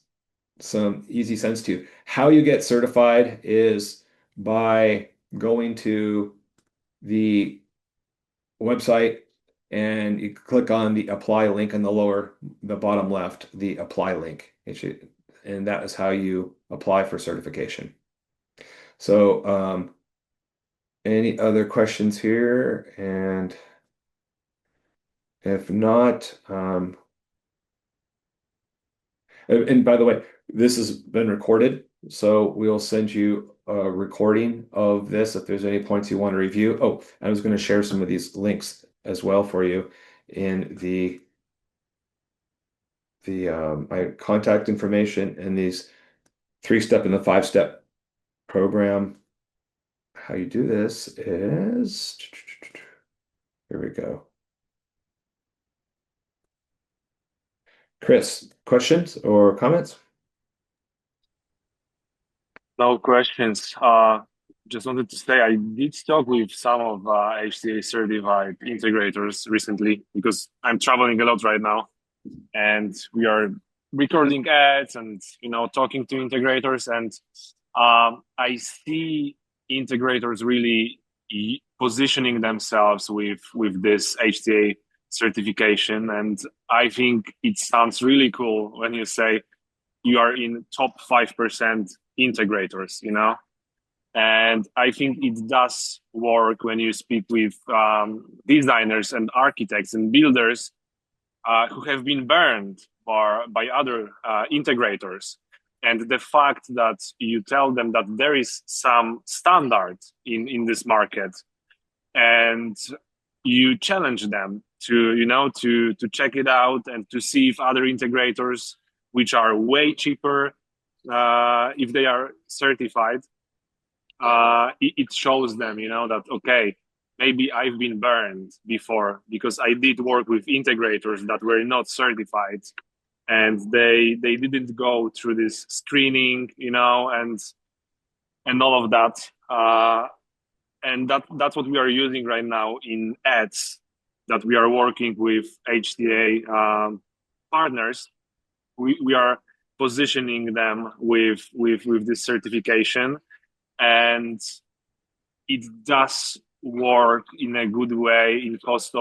some easy sense to you. How you get certified is by going to the website and you click on the apply link in the bottom left, the apply link. And that is how you apply for certification. So, any other questions here? And if not, and by the way, this has been recorded, so we'll send you a recording of this if there's any points you want to review. Oh, I was going to share some of these links as well for you in my contact information and these 3-step and the 5-step program. How you do this is, here we go. Chris, questions or comments? No questions. Just wanted to say I did talk with some of HTA certified integrators recently, because I'm traveling a lot right now, and we are recording ads and talking to integrators, and I see integrators really positioning themselves with this HTA certification, and I think it sounds really cool when you say you are in top 5% integrators, and I think it does work when you speak with designers and architects and builders, who have been burned by other integrators. And the fact that you tell them that there is some standard in this market, and you challenge them to, to check it out and to see if other integrators, which are way cheaper, if they are certified, it shows them, that, okay, maybe I've been burned before because I did work with integrators that were not certified, and they didn't go through this screening, and all of that. And that's what we are using right now in ads that we are working with HTA partners. We are positioning them with this certification, and it does work in a good way in cost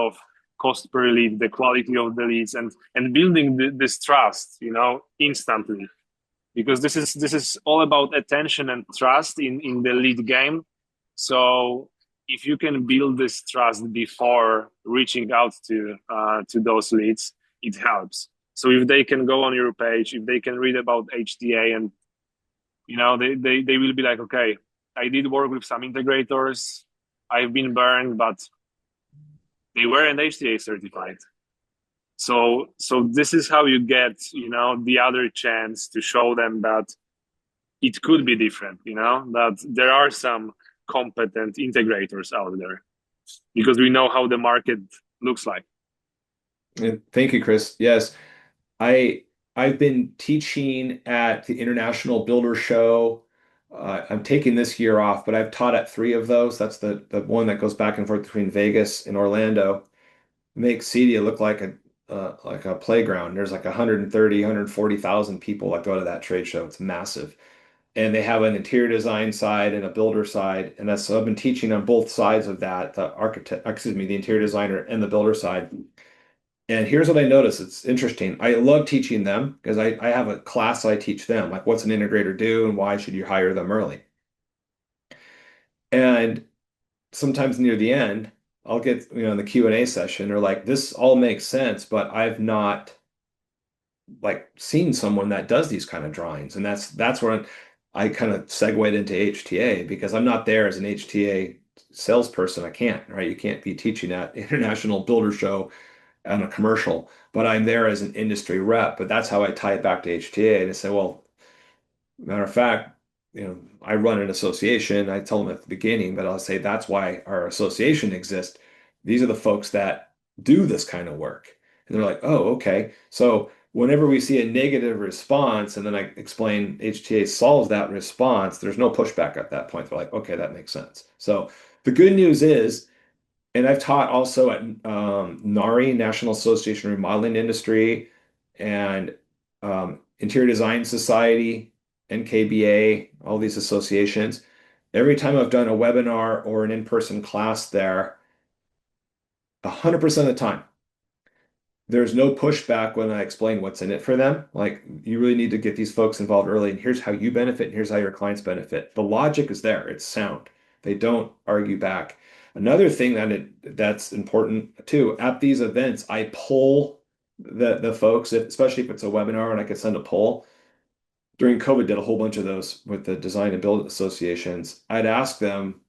per lead, the quality of the leads, and building this trust, instantly, because this is all about attention and trust in the lead game. So if you can build this trust before reaching out to those leads, it helps. So if they can go on your page, if they can read about HTA, and they will be like, okay, I did work with some integrators, I've been burned, but they weren't HTA certified. So this is how you get, the other chance to show them that it could be different, that there are some competent integrators out there, because we know how the market looks like. Thank you, Chris. Yes, I've been teaching at the International Builder Show. I'm taking this year off, but I've taught at three of those. That's the one that goes back and forth between Vegas and Orlando. Makes CEDIA look like a playground. There's like 130, 140,000 people that go to that trade show. It's massive. And they have an interior design side and a builder side. And that's, so I've been teaching on both sides of that, the interior designer and the builder side. And here's what I noticed. It's interesting. I love teaching them because I have a class I teach them, like what's an integrator do and why should you hire them early. And sometimes near the end, I'll get, in the Q&A session, or like, this all makes sense, but I've not like seen someone that does these kind of drawings. And that's where I kind of segued into HTA, because I'm not there as an HTA salesperson. I can't, right? You can't be teaching at International Builder Show on a commercial, but I'm there as an industry rep. But that's how I tie it back to HTA. And I say, well, matter of fact, I run an association. I tell them at the beginning, but I'll say that's why our association exists. These are the folks that do this kind of work. And they're like, oh, okay. So whenever we see a negative response, and then I explain HTA solves that response, there's no pushback at that point. They're like, okay, that makes sense. So the good news is, and I've taught also at NARI, National Association of Remodeling Industry, and Interior Design Society, NKBA, all these associations. Every time I've done a webinar or an in-person class there, 100% of the time, there's no pushback when I explain what's in it for them. Like, you really need to get these folks involved early, and here's how you benefit, and here's how your clients benefit. The logic is there. It's sound. They don't argue back. Another thing that's important too, at these events, I poll the folks, especially if it's a webinar and I could send a poll. During COVID, did a whole bunch of those with the design and build associations. I'd ask them,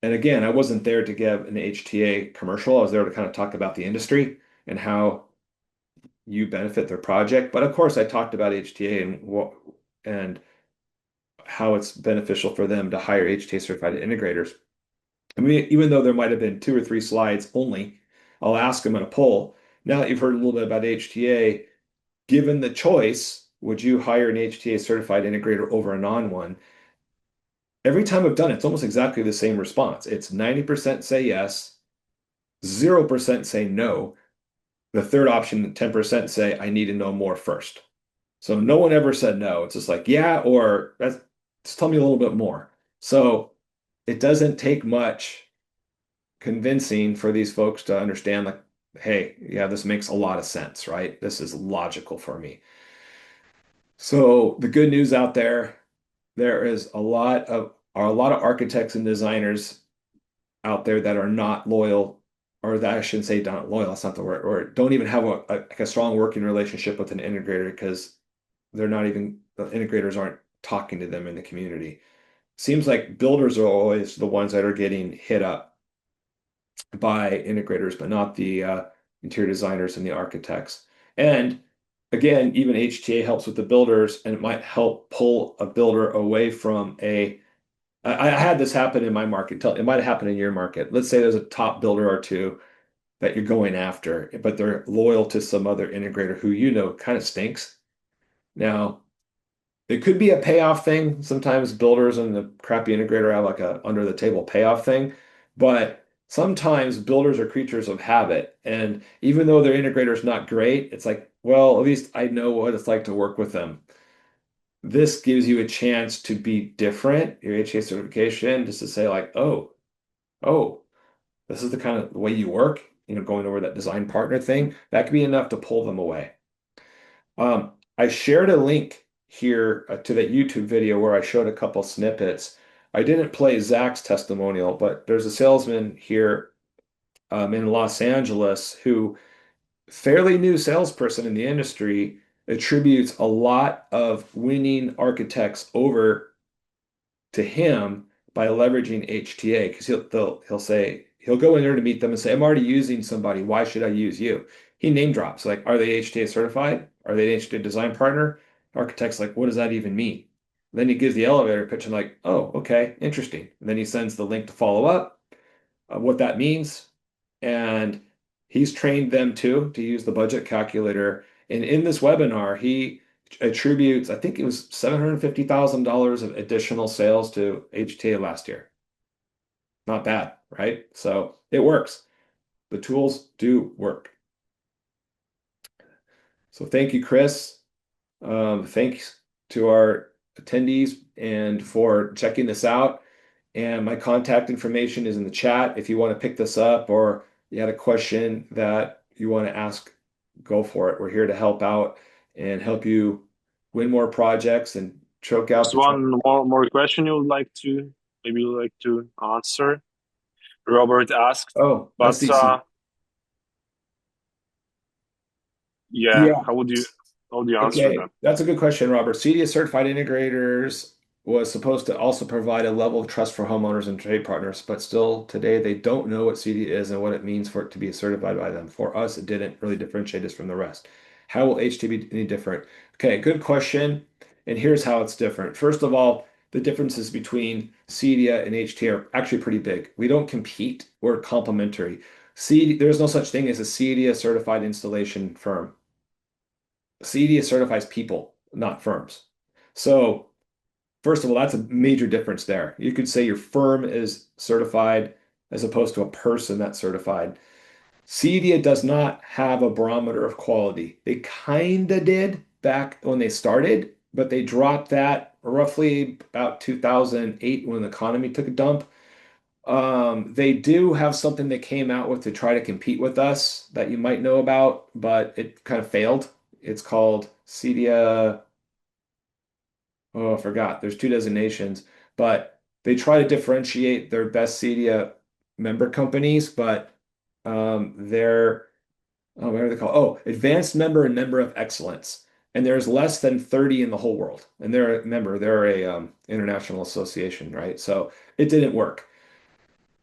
and again, I wasn't there to give an HTA commercial. I was there to kind of talk about the industry and how you benefit their project. But of course, I talked about HTA and how it's beneficial for them to hire HTA certified integrators. I mean, even though there might have been 2 or 3 slides only, I'll ask them in a poll. Now that you've heard a little bit about HTA, given the choice, would you hire an HTA certified integrator over a non-one? Every time I've done it, it's almost exactly the same response. It's 90% say yes, 0% say no. The third option, 10% say, I need to know more first. So no one ever said no. It's just like, yeah, or just tell me a little bit more. So it doesn't take much convincing for these folks to understand, like, hey, yeah, this makes a lot of sense, right? This is logical for me. So the good news out there, there is a lot of architects and designers out there that are not loyal or that I shouldn't say not loyal, that's not the word, or don't even have like a strong working relationship with an integrator because they're not even, the integrators aren't talking to them in the community. Seems like builders are always the ones that are getting hit up by integrators, but not the interior designers and the architects. And again, even HTA helps with the builders, and it might help pull a builder away from a. I had this happen in my market. It might have happened in your market. Let's say there's a top builder or two that you're going after, but they're loyal to some other integrator who kind of stinks. Now, it could be a payoff thing. Sometimes builders and the crappy integrator have like a under the table payoff thing, but sometimes builders are creatures of habit. And even though their integrator is not great, it's like, well, at least I know what it's like to work with them. This gives you a chance to be different, your HTA certification, just to say like, oh, this is the kind of the way you work, going over that design partner thing. That could be enough to pull them away. I shared a link here to that YouTube video where I showed a couple snippets. I didn't play Zach's testimonial, but there's a salesman here in Los Angeles who, fairly new salesperson in the industry, attributes a lot of winning architects over to him by leveraging HTA because he'll say he'll go in there to meet them and say, I'm already using somebody. Why should I use you? He name drops like, are they HTA certified? Are they an HTA design partner? Architect's like, what does that even mean? Then he gives the elevator pitch and like, oh, okay, interesting. And then he sends the link to follow up, what that means. And he's trained them too to use the budget calculator. And in this webinar, he attributes, I think it was $750,000 of additional sales to HTA last year. Not bad, right? So it works. The tools do work. So thank you, Chris. Thanks to our attendees and for checking this out. And my contact information is in the chat. If you want to pick this up or you had a question that you want to ask, go for it. We're here to help out and help you win more projects and choke out Just one more question you would like to answer. Robert asked, Oh, but that's easy. yeah, how would you answer Okay, that? that's a good question, Robert. CDA certified integrators was supposed to also provide a level of trust for homeowners and trade partners, but still today they don't know what CDA is and what it means for it to be certified by them. For us, it didn't really differentiate us from the rest. How will HT be any different? Okay, good question. And here's how it's different. First of all, the differences between CDA and HT are actually pretty big. We don't compete, we're complementary. There's no such thing as a CDA certified installation firm. CDA certifies people, not firms. So, first of all, that's a major difference there. You could say your firm is certified as opposed to a person that's certified. CDA does not have a barometer of quality. They kind of did back when they started, but they dropped that roughly about 2008 when the economy took a dump. They do have something they came out with to try to compete with us that you might know about, but it kind of failed. It's called CEDIA. Oh, I forgot. There's two designations, but they try to differentiate their best CEDIA member companies, but they're what are they called? Oh, Advanced Member and Member of Excellence. And there's less than 30 in the whole world. And they're a member, they're a international association, right? So it didn't work.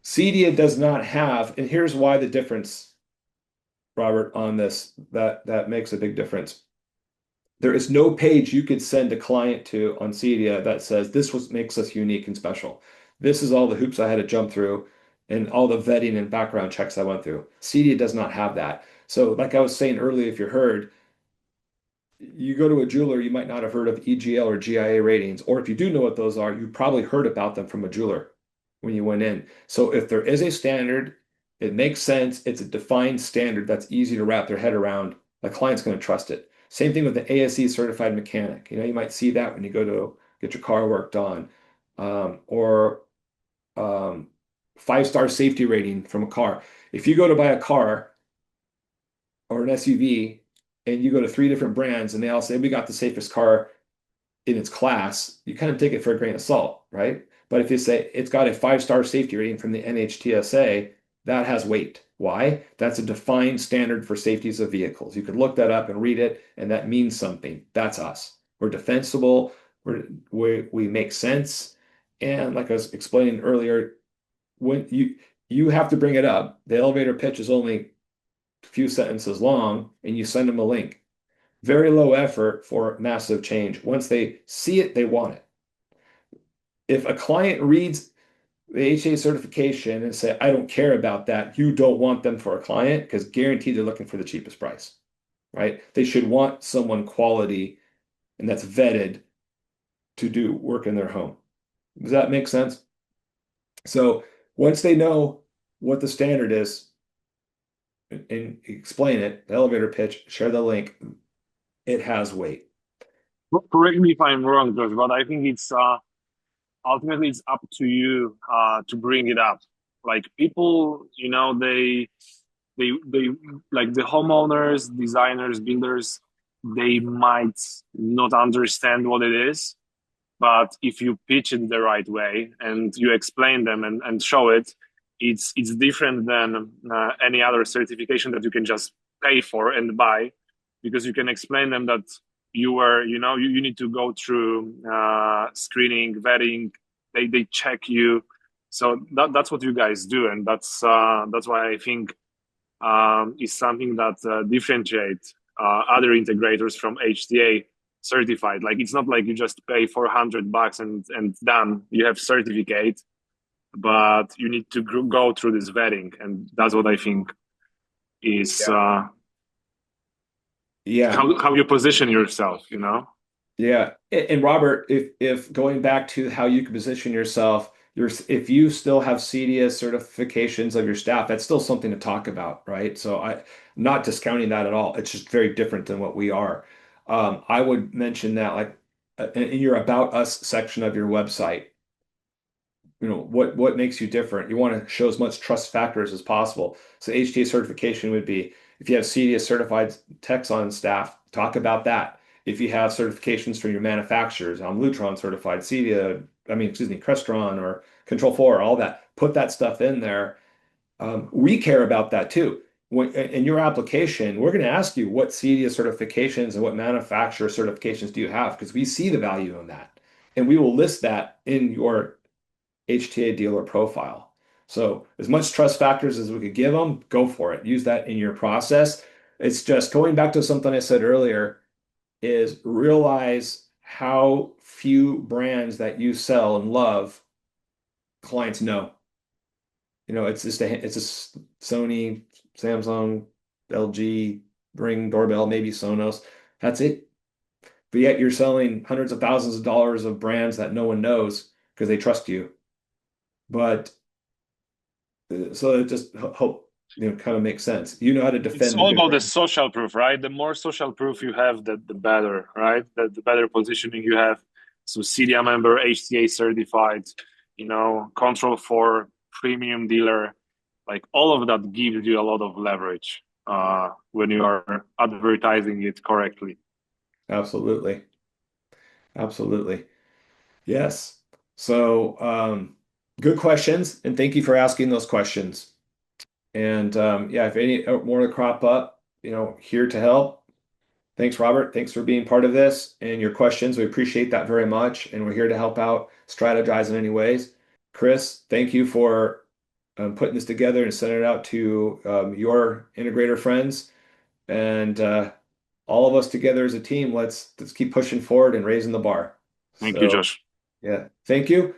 CEDIA does not have, and here's why the difference, Robert, on this, that makes a big difference. There is no page you could send a client to on CEDIA that says this makes us unique and special. This is all the hoops I had to jump through and all the vetting and background checks I went through. CEDIA does not have that. So like I was saying earlier, if you heard, you go to a jeweler, you might not have heard of EGL or GIA ratings, or if you do know what those are, you probably heard about them from a jeweler when you went in. So if there is a standard, it makes sense, it's a defined standard that's easy to wrap their head around, the client's going to trust it. Same thing with the ASE certified mechanic. You might see that when you go to get your car worked on, or 5-star safety rating from a car. If you go to buy a car or an SUV and you go to 3 different brands and they all say, we got the safest car in its class, you kind of take it for a grain of salt, right? But if you say it's got a 5-star safety rating from the NHTSA, that has weight. Why? That's a defined standard for safeties of vehicles. You could look that up and read it, and that means something. That's us. We're defensible. We make sense. And like I was explaining earlier, when you have to bring it up, the elevator pitch is only a few sentences long, and you send them a link. Very low effort for massive change. Once they see it, they want it. If a client reads the HTA certification and say, I don't care about that, you don't want them for a client because guaranteed they're looking for the cheapest price, right? They should want someone quality and that's vetted to do work in their home. Does that make sense? So once they know what the standard is and explain it, the elevator pitch, share the link, it has weight. Correct me if I'm wrong, Josh, but I think it's ultimately it's up to you to bring it up. Like people, they like the homeowners, designers, builders, they might not understand what it is, but if you pitch it the right way and you explain them and show it, it's different than any other certification that you can just pay for and buy, because you can explain them that you need to go through screening, vetting. They check you, so that's what you guys do, and that's why I think is something that differentiates other integrators from HTA certified. Like it's not like you just pay $400 and done. You have certificate, but you need to go through this vetting, and that's what I think is Yeah. how you position yourself. Yeah. And Robert, if going back to how you can position yourself, if you still have CDS certifications of your staff, that's still something to talk about, right? So I'm not discounting that at all. It's just very different than what we are. I would mention that like in your About Us section of your website, what makes you different. You want to show as much trust factors as possible. So HTA certification would be if you have CDS certified techs on staff, talk about that. If you have certifications from your manufacturers, I'm Lutron certified, CDA, Crestron or Control 4, all that, put that stuff in there. We care about that too. In your application, we're going to ask you what CDS certifications and what manufacturer certifications do you have, because we see the value in that. And we will list that in your HTA dealer profile. So as much trust factors as we could give them, go for it. Use that in your process. It's just going back to something I said earlier, is realize how few brands that you sell and love clients know. It's a Sony, Samsung, LG, Ring doorbell, maybe Sonos. That's it. But yet you're selling hundreds of thousands of dollars of brands that no one knows because they trust you. But so it just hope kind of makes sense. You know how to defend. It's all about the social proof, right? The more social proof you have, the better, right? The better positioning you have. So CDA member, HTA certified, Control 4, premium dealer, like all of that gives you a lot of leverage when you are advertising it correctly. Absolutely. Absolutely. Yes. So good questions, and thank you for asking those questions. And yeah, if any more to crop up, here to help. Thanks, Robert. Thanks for being part of this and your questions. We appreciate that very much, and we're here to help out, strategize in any ways. Chris, thank you for putting this together and sending it out to your integrator friends, and all of us together as a team. Let's keep pushing forward and raising the bar. Thank you, So, Josh. yeah, thank you.